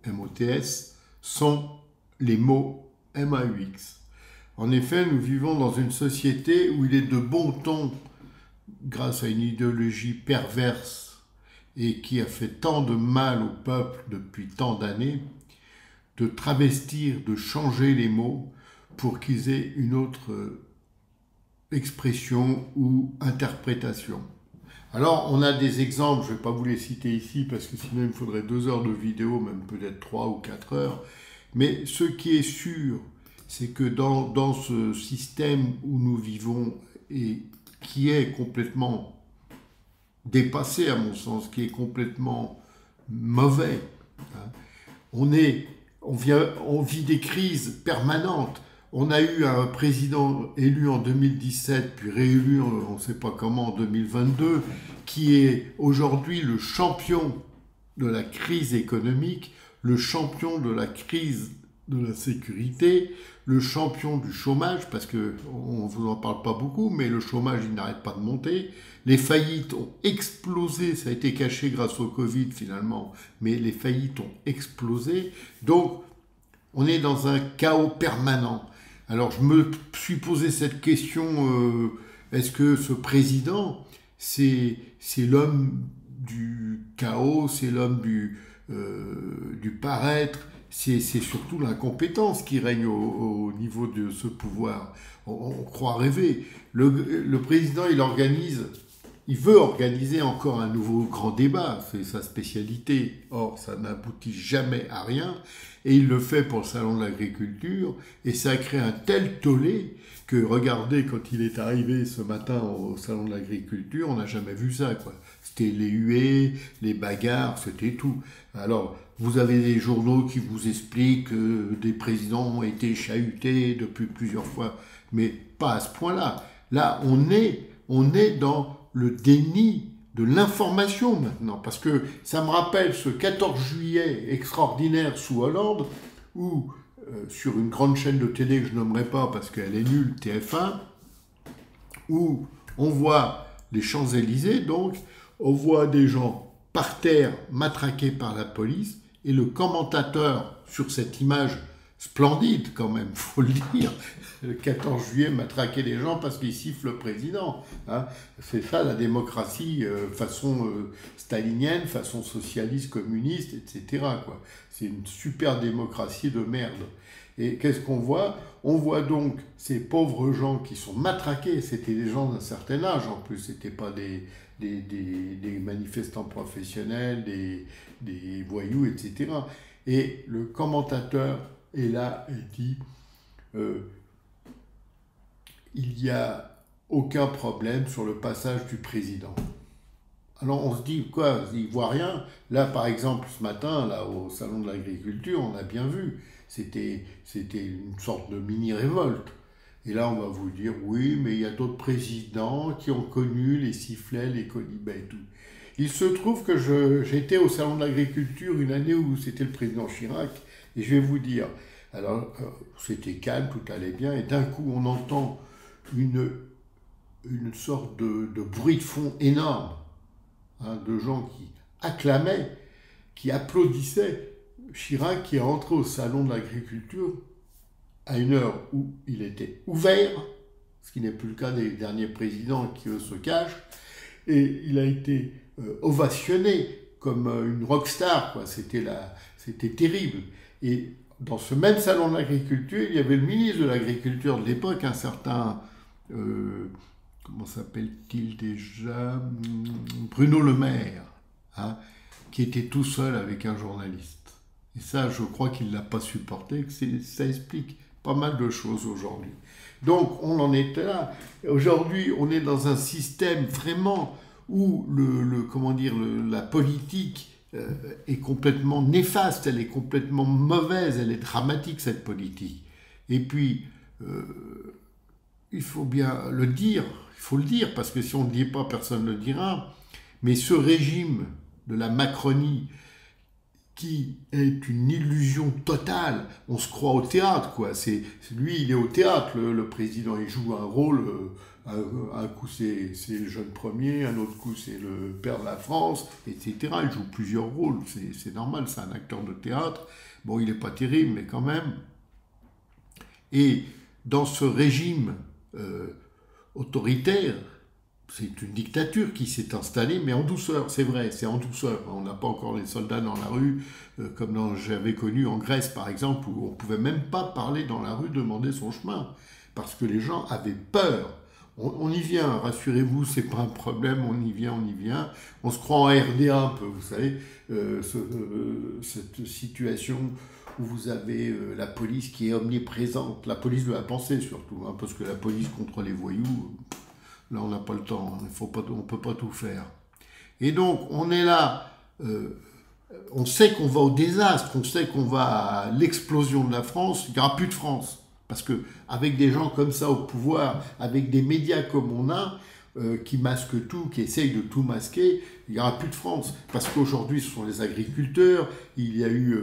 M-O-T-S, sont les mots M-A-U-X. En effet, nous vivons dans une société où il est de bon ton, grâce à une idéologie perverse et qui a fait tant de mal au peuple depuis tant d'années, de travestir, de changer les mots pour qu'ils aient une autre expression ou interprétation. Alors, on a des exemples, je ne vais pas vous les citer ici parce que sinon il me faudrait 2 heures de vidéo, même peut-être 3 ou 4 heures. Mais ce qui est sûr, c'est que dans ce système où nous vivons et qui est complètement dépassé à mon sens, qui est complètement mauvais, hein, on vit des crises permanentes. On a eu un président élu en 2017, puis réélu, on ne sait pas comment, en 2022, qui est aujourd'hui le champion de la crise économique, le champion de la crise de la sécurité, le champion du chômage, parce qu'on ne vous en parle pas beaucoup, mais le chômage, il n'arrête pas de monter. Les faillites ont explosé, ça a été caché grâce au Covid finalement, mais les faillites ont explosé. Donc, on est dans un chaos permanent. Alors, je me suis posé cette question, est-ce que ce président, c'est l'homme du chaos, c'est l'homme du paraître, c'est surtout l'incompétence qui règne au niveau de ce pouvoir. On croit rêver. Le président, il veut organiser encore un nouveau grand débat, c'est sa spécialité. Or, ça n'aboutit jamais à rien. Et il le fait pour le Salon de l'Agriculture. Et ça a créé un tel tollé que, regardez, quand il est arrivé ce matin au Salon de l'Agriculture, on n'a jamais vu ça, quoi. C'était les huées, les bagarres, c'était tout. Alors, vous avez des journaux qui vous expliquent que des présidents ont été chahutés depuis plusieurs fois, mais pas à ce point-là. Là, on est dans le déni de l'information maintenant, parce que ça me rappelle ce 14 juillet extraordinaire sous Hollande, où sur une grande chaîne de télé que je nommerai pas parce qu'elle est nulle, TF1, où on voit les Champs-Élysées, donc on voit des gens par terre matraqués par la police, et le commentateur sur cette image splendide quand même, faut le dire, le 14 juillet matraquer les gens parce qu'ils sifflent le président. Hein. C'est ça la démocratie façon stalinienne, façon socialiste, communiste, etc. C'est une super démocratie de merde. Et qu'est-ce qu'on voit? On voit donc ces pauvres gens qui sont matraqués. C'était des gens d'un certain âge en plus, c'était pas des manifestants professionnels, des voyous, etc. Et le commentateur est là et dit il n'y a aucun problème sur le passage du président. Alors on se dit quoi? Il ne voit rien. Là par exemple ce matin, là au Salon de l'Agriculture, on a bien vu. C'était une sorte de mini-révolte. Et là on va vous dire oui, mais il y a d'autres présidents qui ont connu les sifflets, les colibets et tout. Il se trouve que j'étais au Salon de l'Agriculture une année où c'était le président Chirac, et je vais vous dire, alors c'était calme, tout allait bien, et d'un coup on entend une sorte de bruit de fond énorme, hein, de gens qui acclamaient, qui applaudissaient Chirac qui est rentré au Salon de l'Agriculture à une heure où il était ouvert, ce qui n'est plus le cas des derniers présidents qui eux se cachent, et il a été ovationné comme une rockstar, quoi. C'était terrible. Et dans ce même salon de l'agriculture, il y avait le ministre de l'Agriculture de l'époque, un certain, comment s'appelle-t-il déjà, Bruno Le Maire, hein, qui était tout seul avec un journaliste. Et ça, je crois qu'il ne l'a pas supporté, que ça explique pas mal de choses aujourd'hui. Donc, on en était là. Aujourd'hui, on est dans un système vraiment où la politique est complètement néfaste, elle est complètement mauvaise, elle est dramatique, cette politique. Et puis, il faut bien le dire, parce que si on ne le dit pas, personne ne le dira, mais ce régime de la Macronie, qui est une illusion totale. On se croit au théâtre, quoi. Lui, il est au théâtre, le président. Il joue un rôle Un coup c'est le jeune premier, un autre coup c'est le père de la France, etc. Il joue plusieurs rôles, c'est normal, c'est un acteur de théâtre. Bon, il n'est pas terrible, mais quand même. Et dans ce régime autoritaire, c'est une dictature qui s'est installée, mais en douceur, c'est vrai, c'est en douceur. On n'a pas encore les soldats dans la rue, comme j'avais connu en Grèce, par exemple, où on ne pouvait même pas parler dans la rue, demander son chemin, parce que les gens avaient peur. On y vient, rassurez-vous, c'est pas un problème, on y vient, on y vient. On se croit en RDA un peu, vous savez, cette situation où vous avez la police qui est omniprésente, la police de la pensée surtout, hein, parce que la police contre les voyous, là on n'a pas le temps, on ne peut pas tout faire. Et donc on est là, on sait qu'on va au désastre, on sait qu'on va à l'explosion de la France, il n'y aura plus de France. Parce qu'avec des gens comme ça au pouvoir, avec des médias comme on a, qui masquent tout, qui essayent de tout masquer, il n'y aura plus de France. Parce qu'aujourd'hui, ce sont les agriculteurs, il y a eu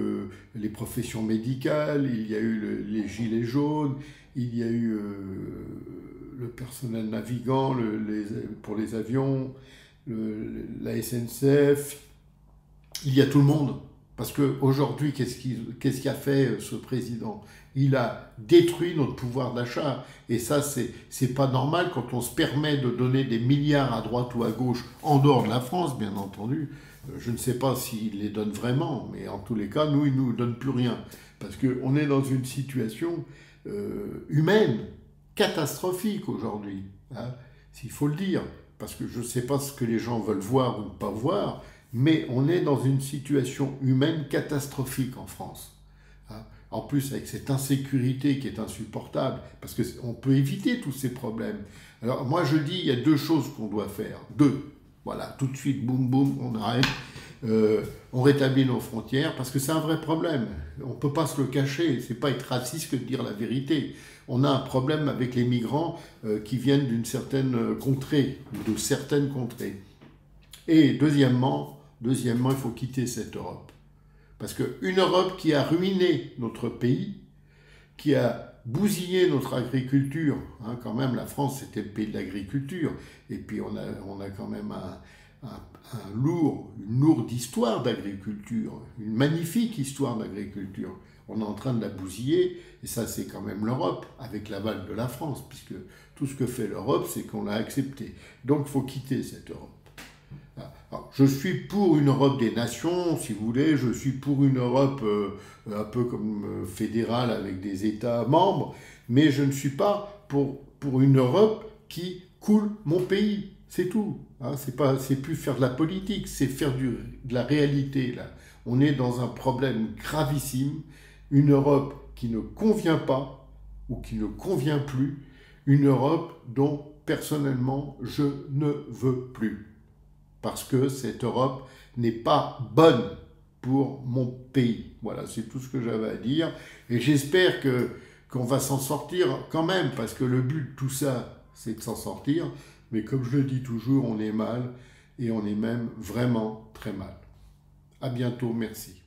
les professions médicales, il y a eu les gilets jaunes, il y a eu le personnel navigant pour les avions, la SNCF, il y a tout le monde. Parce qu'aujourd'hui, qu'est-ce qu'a fait ce président? Il a détruit notre pouvoir d'achat. Et ça, c'est pas normal quand on se permet de donner des milliards à droite ou à gauche, en dehors de la France, bien entendu. Je ne sais pas s'il les donne vraiment, mais en tous les cas, nous, il ne nous donne plus rien. Parce qu'on est dans une situation humaine, catastrophique aujourd'hui. Hein, s'il faut le dire. Parce que je ne sais pas ce que les gens veulent voir ou ne pas voir, mais on est dans une situation humaine catastrophique en France. En plus, avec cette insécurité qui est insupportable, parce qu'on peut éviter tous ces problèmes. Alors moi je dis, il y a deux choses qu'on doit faire. Deux. Voilà, tout de suite, boum, boum, on arrête. On rétablit nos frontières, parce que c'est un vrai problème. On ne peut pas se le cacher. C'est pas être raciste que de dire la vérité. On a un problème avec les migrants qui viennent d'une certaine contrée, ou de certaines contrées. Et deuxièmement, il faut quitter cette Europe. Parce qu'une Europe qui a ruiné notre pays, qui a bousillé notre agriculture, hein, quand même la France c'était le pays de l'agriculture, et puis on a quand même une lourde histoire d'agriculture, une magnifique histoire d'agriculture. On est en train de la bousiller, et ça c'est quand même l'Europe, avec l'aval de la France, puisque tout ce que fait l'Europe c'est qu'on l'a accepté. Donc il faut quitter cette Europe. Alors, je suis pour une Europe des nations, si vous voulez, je suis pour une Europe un peu comme fédérale avec des États membres, mais je ne suis pas pour une Europe qui coule mon pays, c'est tout. Hein, c'est plus faire de la politique, c'est faire de la réalité. Là. On est dans un problème gravissime, une Europe qui ne convient pas ou qui ne convient plus, une Europe dont personnellement je ne veux plus. Parce que cette Europe n'est pas bonne pour mon pays. Voilà, c'est tout ce que j'avais à dire. Et j'espère qu'on va s'en sortir quand même, parce que le but de tout ça, c'est de s'en sortir. Mais comme je le dis toujours, on est mal, et on est même vraiment très mal. À bientôt, merci.